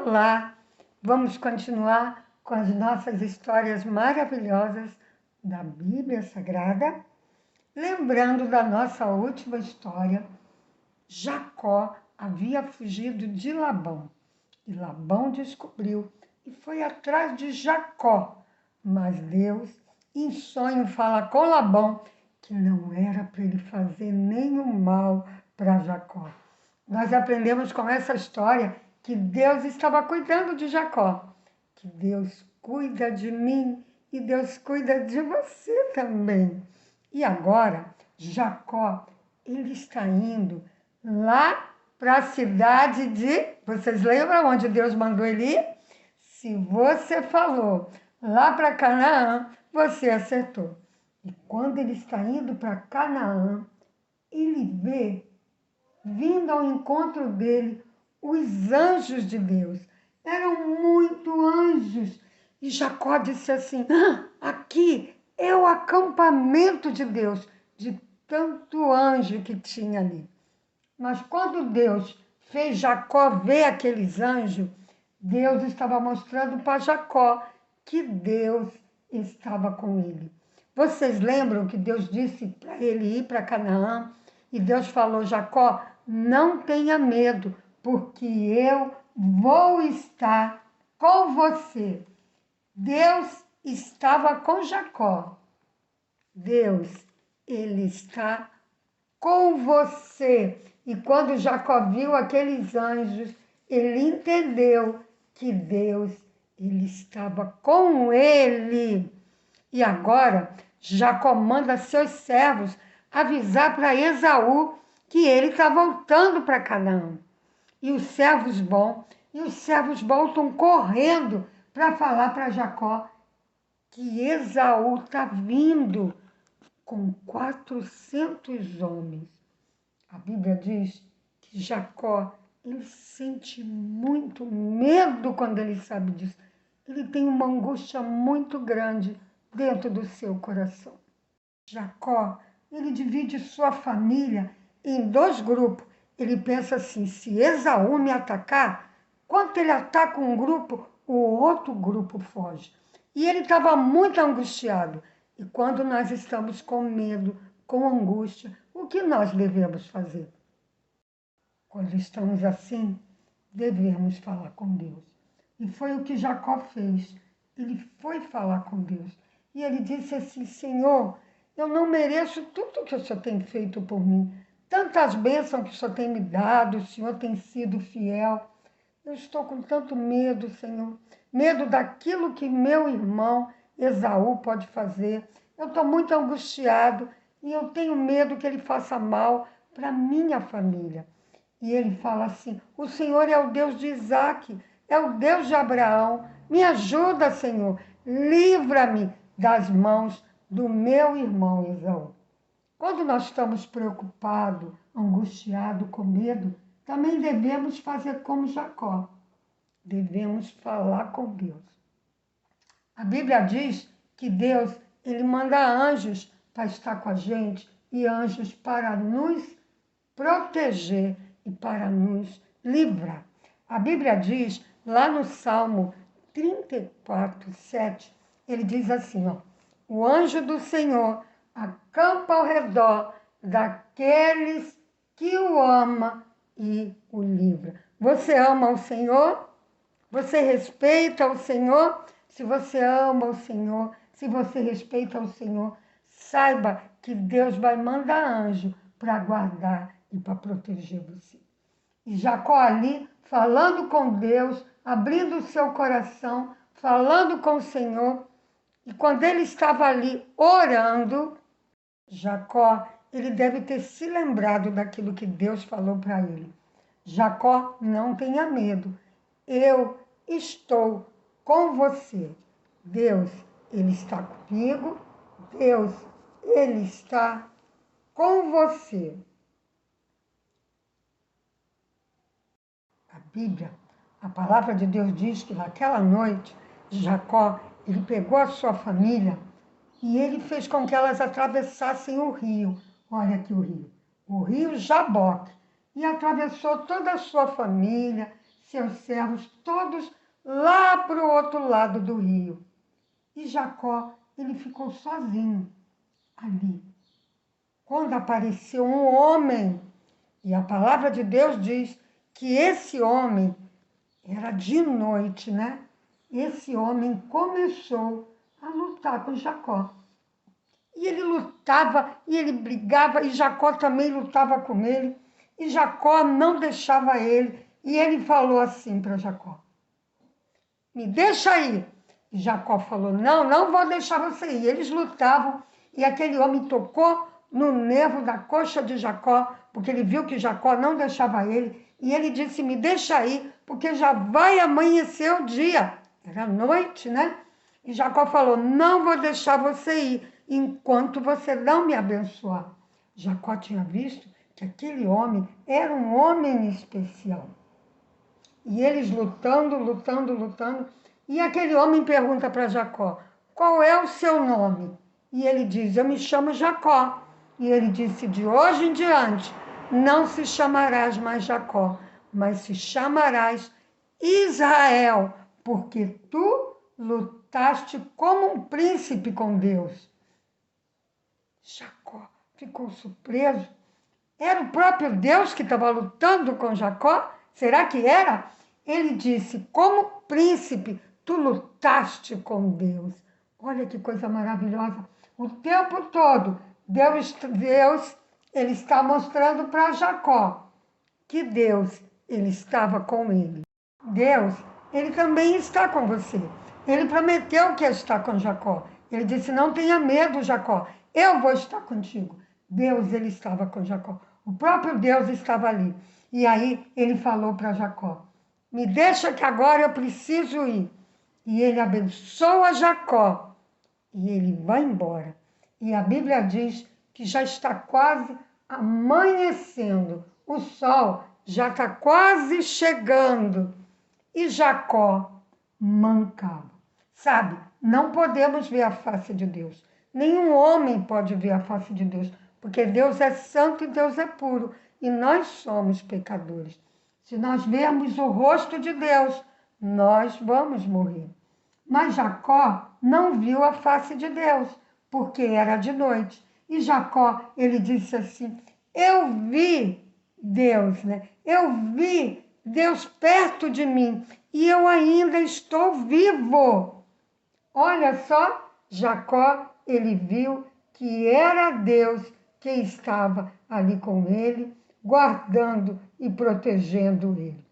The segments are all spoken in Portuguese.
Olá! Vamos continuar com as nossas histórias maravilhosas da Bíblia Sagrada. Lembrando da nossa última história, Jacó havia fugido de Labão. E Labão descobriu e foi atrás de Jacó. Mas Deus, em sonho, fala com Labão que não era para ele fazer nenhum mal para Jacó. Nós aprendemos com essa história que Deus estava cuidando de Jacó, que Deus cuida de mim e Deus cuida de você também. E agora, Jacó, ele está indo lá para a cidade de... Vocês lembram onde Deus mandou ele ir? Se você falou lá para Canaã, você acertou. E quando ele está indo para Canaã, ele vê, vindo ao encontro dele, os anjos de Deus. Eram muito anjos. E Jacó disse assim, aqui é o acampamento de Deus, de tanto anjo que tinha ali. Mas quando Deus fez Jacó ver aqueles anjos, Deus estava mostrando para Jacó que Deus estava com ele. Vocês lembram que Deus disse para ele ir para Canaã? E Deus falou, Jacó, não tenha medo, porque eu vou estar com você. Deus estava com Jacó. Deus, ele está com você. E quando Jacó viu aqueles anjos, ele entendeu que Deus, ele estava com ele. E agora, Jacó manda seus servos avisar para Esaú que ele está voltando para Canaã. E os servos voltam correndo para falar para Jacó que Esaú está vindo com 400 homens. A Bíblia diz que Jacó, ele sente muito medo quando ele sabe disso. Ele tem uma angústia muito grande dentro do seu coração. Jacó, ele divide sua família em dois grupos. Ele pensa assim, se Esaú me atacar, quando ele ataca um grupo, o outro grupo foge. E ele estava muito angustiado. E quando nós estamos com medo, com angústia, o que nós devemos fazer? Quando estamos assim, devemos falar com Deus. E foi o que Jacó fez. Ele foi falar com Deus. E ele disse assim, Senhor, eu não mereço tudo que o Senhor tem feito por mim. Tantas bênçãos que o Senhor tem me dado, o Senhor tem sido fiel. Eu estou com tanto medo, Senhor. Medo daquilo que meu irmão Esaú pode fazer. Eu estou muito angustiado e eu tenho medo que ele faça mal para minha família. E ele fala assim, o Senhor é o Deus de Isaque, é o Deus de Abraão. Me ajuda, Senhor. Livra-me das mãos do meu irmão Esaú. Quando nós estamos preocupados, angustiados, com medo, também devemos fazer como Jacó. Devemos falar com Deus. A Bíblia diz que Deus, ele manda anjos para estar com a gente e anjos para nos proteger e para nos livrar. A Bíblia diz, lá no Salmo 34, 7, ele diz assim, o anjo do Senhor acampa ao redor daqueles que o ama e o livra. Você ama o Senhor? Você respeita o Senhor? Se você ama o Senhor, se você respeita o Senhor, saiba que Deus vai mandar anjo para guardar e para proteger você. E Jacó ali, falando com Deus, abrindo o seu coração, falando com o Senhor, e quando ele estava ali orando, Jacó, ele deve ter se lembrado daquilo que Deus falou para ele. Jacó, não tenha medo, eu estou com você. Deus, ele está comigo, Deus, ele está com você. A Bíblia, a palavra de Deus diz que naquela noite, Jacó, ele pegou a sua família e ele fez com que elas atravessassem o rio. Olha aqui o rio Jaboque. E atravessou toda a sua família, seus servos, todos lá para o outro lado do rio. E Jacó, ele ficou sozinho ali. Quando apareceu um homem, e a palavra de Deus diz que esse homem era de noite, né? Esse homem começou a lutar com Jacó. E ele lutava, e ele brigava, e Jacó também lutava com ele. E Jacó não deixava ele. E ele falou assim para Jacó: me deixa aí. E Jacó falou: não, não vou deixar você ir. Eles lutavam, e aquele homem tocou no nervo da coxa de Jacó, porque ele viu que Jacó não deixava ele. E ele disse: me deixa aí, porque já vai amanhecer o dia. Era noite, né? E Jacó falou: não vou deixar você ir, enquanto você não me abençoar. Jacó tinha visto que aquele homem era um homem especial. E eles lutando, lutando, lutando. E aquele homem pergunta para Jacó: qual é o seu nome? E ele diz: eu me chamo Jacó. E ele disse: de hoje em diante não se chamarás mais Jacó, mas se chamarás Israel, porque tu lutaste como um príncipe com Deus. Jacó ficou surpreso. Era o próprio Deus que estava lutando com Jacó? Será que era? Ele disse: como príncipe, tu lutaste com Deus. Olha que coisa maravilhosa. O tempo todo, Deus ele está mostrando para Jacó que Deus, ele estava com ele. Deus, ele também está com você. Ele prometeu que ia estar com Jacó. Ele disse: não tenha medo, Jacó, eu vou estar contigo. Deus, ele estava com Jacó. O próprio Deus estava ali. E aí ele falou para Jacó: me deixa que agora eu preciso ir. E ele abençoa Jacó. E ele vai embora. E a Bíblia diz que já está quase amanhecendo. O sol já está quase chegando. E Jacó mancava. Sabe, não podemos ver a face de Deus. Nenhum homem pode ver a face de Deus, porque Deus é santo e Deus é puro, e nós somos pecadores. Se nós vermos o rosto de Deus, nós vamos morrer. Mas Jacó não viu a face de Deus, porque era de noite. E Jacó, ele disse assim: eu vi Deus, né? Eu vi Deus perto de mim e eu ainda estou vivo. Olha só, Jacó, ele viu que era Deus que estava ali com ele, guardando e protegendo ele.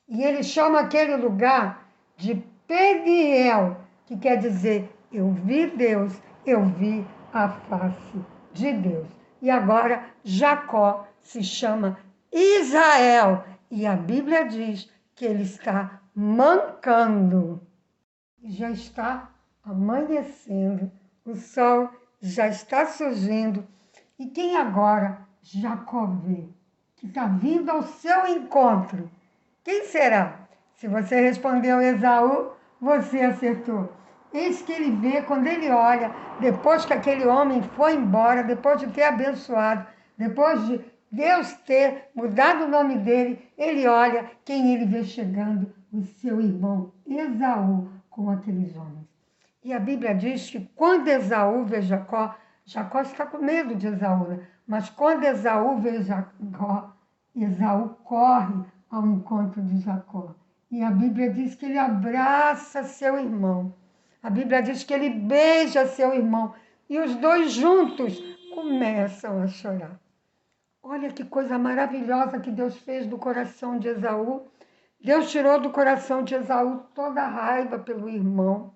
E ele chama aquele lugar de Peniel, que quer dizer: eu vi Deus, eu vi a face de Deus. E agora Jacó se chama Israel, e a Bíblia diz que ele está mancando. Já está amanhecendo, o sol já está surgindo. E quem agora Jacó vê que está vindo ao seu encontro? Quem será? Se você respondeu Esaú, você acertou. Eis que ele vê, quando ele olha, depois que aquele homem foi embora, depois de ter abençoado, depois de Deus ter mudado o nome dele, ele olha quem ele vê chegando, o seu irmão Esaú, com aqueles homens. E a Bíblia diz que quando Esaú vê Jacó, Jacó está com medo de Esaú, né? Mas quando Esaú vê Jacó, Esaú corre ao encontro de Jacó. E a Bíblia diz que ele abraça seu irmão. A Bíblia diz que ele beija seu irmão. E os dois juntos começam a chorar. Olha que coisa maravilhosa que Deus fez do coração de Esaú. Deus tirou do coração de Esaú toda a raiva pelo irmão,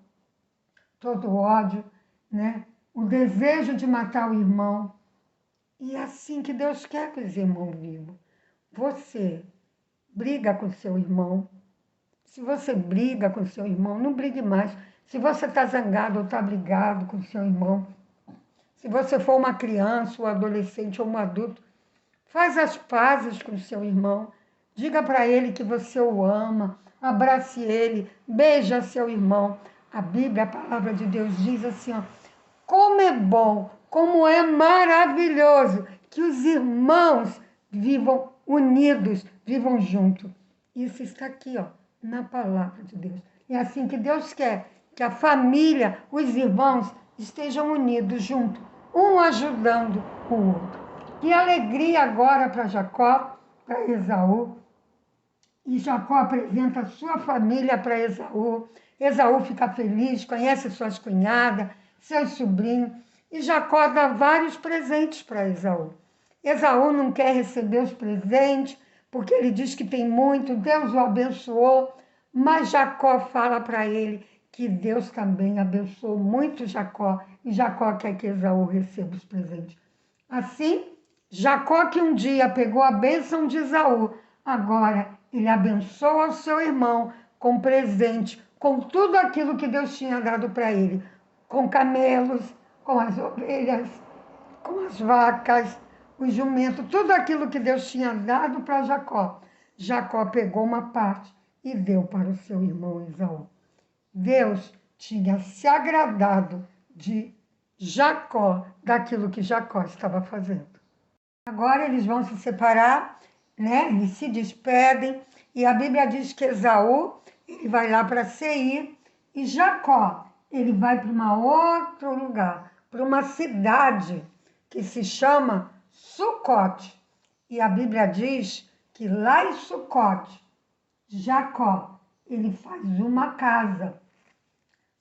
todo o ódio, né? O desejo de matar o irmão. E é assim que Deus quer que os irmãos vivam. Você briga com seu irmão. Se você briga com seu irmão, não brigue mais. Se você está zangado ou está brigado com seu irmão, se você for uma criança, um adolescente ou um adulto, faz as pazes com seu irmão. Diga para ele que você o ama, abrace ele, beija seu irmão. A Bíblia, a palavra de Deus diz assim, ó: como é bom, como é maravilhoso que os irmãos vivam unidos, vivam juntos. Isso está aqui, ó, na palavra de Deus. É assim que Deus quer que a família, os irmãos estejam unidos juntos, um ajudando o outro. Que alegria agora para Jacó, para Esaú. E Jacó apresenta a sua família para Esaú. Esaú fica feliz, conhece suas cunhadas, seus sobrinhos. E Jacó dá vários presentes para Esaú. Esaú não quer receber os presentes, porque ele diz que tem muito, Deus o abençoou. Mas Jacó fala para ele que Deus também abençoou muito Jacó. E Jacó quer que Esaú receba os presentes. Assim, Jacó, que um dia pegou a bênção de Esaú, agora ele abençoa o seu irmão com presente, com tudo aquilo que Deus tinha dado para ele, com camelos, com as ovelhas, com as vacas, os jumentos, tudo aquilo que Deus tinha dado para Jacó. Jacó pegou uma parte e deu para o seu irmão Esaú. Deus tinha se agradado de Jacó, daquilo que Jacó estava fazendo. Agora eles vão se separar, né? Eles se despedem e a Bíblia diz que Esaú ele vai lá para Seir e Jacó ele vai para um outro lugar, para uma cidade que se chama Sucote. E a Bíblia diz que lá em Sucote, Jacó ele faz uma casa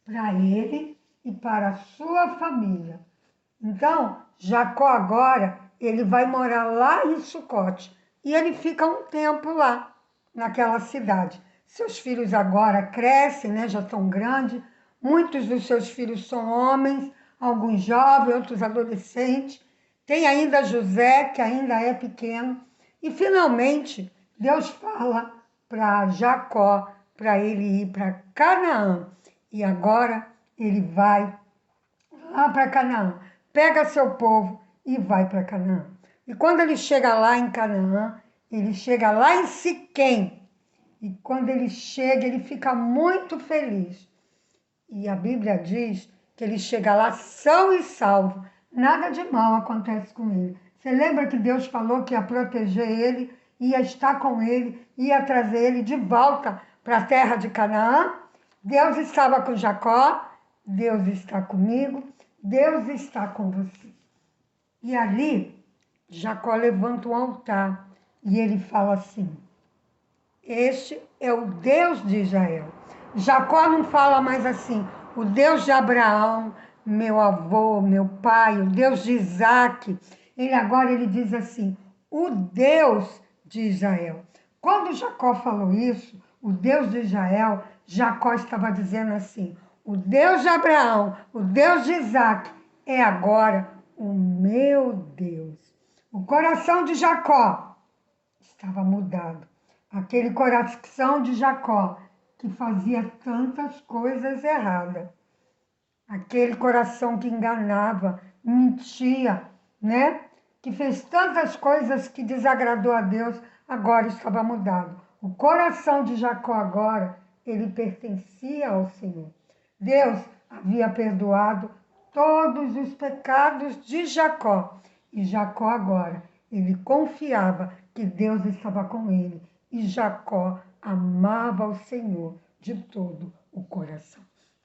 para ele e para a sua família. Então, Jacó agora, ele vai morar lá em Sucote e ele fica um tempo lá, naquela cidade. Seus filhos agora crescem, né? Já estão grandes. Muitos dos seus filhos são homens, alguns jovens, outros adolescentes. Tem ainda José, que ainda é pequeno. E, finalmente, Deus fala para Jacó, para ele ir para Canaã. E agora ele vai lá para Canaã, pega seu povo e vai para Canaã. E quando ele chega lá em Canaã, ele chega lá em Siquém. E quando ele chega, ele fica muito feliz. E a Bíblia diz que ele chega lá são e salvo. Nada de mal acontece com ele. Você lembra que Deus falou que ia proteger ele, ia estar com ele, ia trazer ele de volta para a terra de Canaã? Deus estava com Jacó, Deus está comigo, Deus está com você. E ali, Jacó levanta um altar e ele fala assim: este é o Deus de Israel. Jacó não fala mais assim, o Deus de Abraão, meu avô, meu pai, o Deus de Isaac. Ele diz assim, o Deus de Israel. Quando Jacó falou isso, o Deus de Israel, Jacó estava dizendo assim, o Deus de Abraão, o Deus de Isaac, é agora o meu Deus. O coração de Jacó estava mudado. Aquele coração de Jacó que fazia tantas coisas erradas. Aquele coração que enganava, mentia, né? Que fez tantas coisas que desagradou a Deus, agora estava mudado. O coração de Jacó agora, ele pertencia ao Senhor. Deus havia perdoado todos os pecados de Jacó. E Jacó agora, ele confiava que Deus estava com ele. E Jacó amava o Senhor de todo o coração.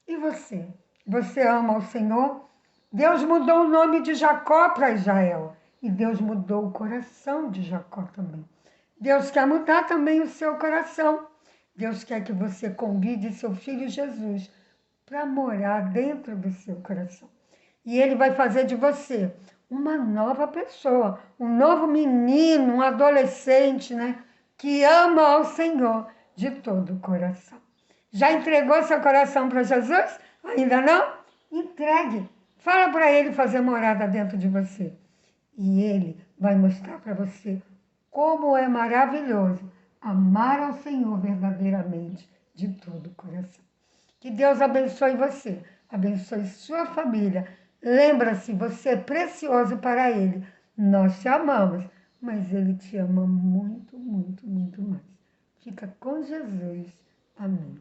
E você? Você ama o Senhor? Deus mudou o nome de Jacó para Israel. E Deus mudou o coração de Jacó também. Deus quer mudar também o seu coração. Deus quer que você convide seu filho Jesus para morar dentro do seu coração. E ele vai fazer de você uma nova pessoa, um novo menino, um adolescente, né? Que ama ao Senhor de todo o coração. Já entregou seu coração para Jesus? Ainda não? Entregue. Fala para ele fazer morada dentro de você. E ele vai mostrar para você como é maravilhoso amar ao Senhor verdadeiramente de todo o coração. Que Deus abençoe você, abençoe sua família. Lembra-se, você é precioso para Ele. Nós te amamos, mas Ele te ama muito, muito, muito mais. Fica com Jesus. Amém.